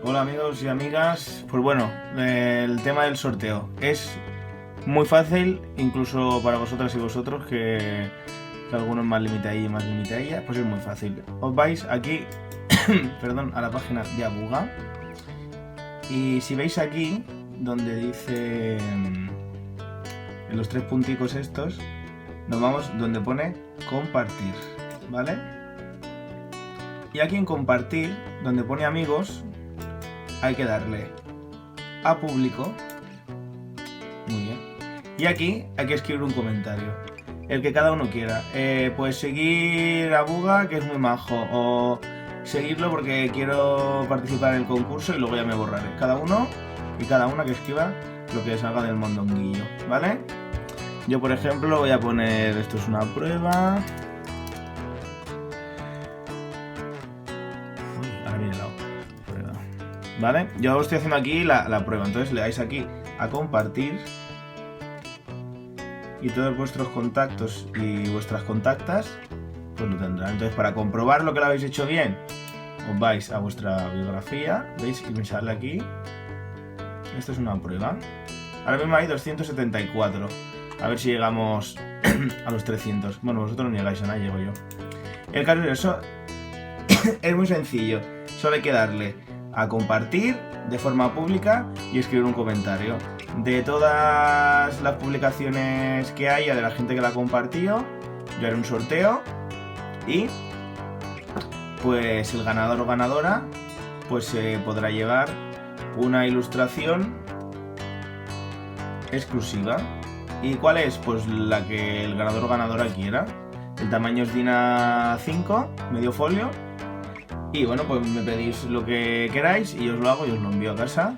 Hola amigos y amigas, pues bueno, el tema del sorteo es muy fácil, incluso para vosotras y vosotros que algunos más limitadillos y más limitadillas, pues es muy fácil. Os vais aquí, perdón, a la página de Abuga y si veis aquí donde dice en los tres punticos estos, nos vamos donde pone compartir, ¿vale? Y aquí en compartir, donde pone amigos, hay que darle a público. Muy bien. Y aquí hay que escribir un comentario, el que cada uno quiera. Pues seguir a Buga, que es muy majo, o seguirlo porque quiero participar en el concurso y luego ya me borraré. Cada uno y cada una que escriba lo que salga del mondonguillo, ¿vale? Yo, por ejemplo, voy a poner, esto es una prueba. Ahora viene la prueba. ¿Vale? Yo estoy haciendo aquí la prueba, entonces le dais aquí a compartir y todos vuestros contactos y vuestras contactas pues lo tendrán. Entonces, para comprobar lo que lo habéis hecho bien, os vais a vuestra biografía, veis, y me sale aquí. Esto es una prueba. Ahora mismo hay 274. A ver si llegamos a los 300. Bueno, vosotros no llegáis a nada, llego yo. El caso es eso. Es muy sencillo. Solo hay que darle a compartir de forma pública y escribir un comentario. De todas las publicaciones que haya de la gente que la ha compartido, yo haré un sorteo y pues el ganador o ganadora pues se podrá llevar una ilustración exclusiva. ¿Y cuál es? Pues la que el ganador o ganadora quiera. El tamaño es DIN A5, medio folio. Y bueno, pues me pedís lo que queráis y os lo hago y os lo envío a casa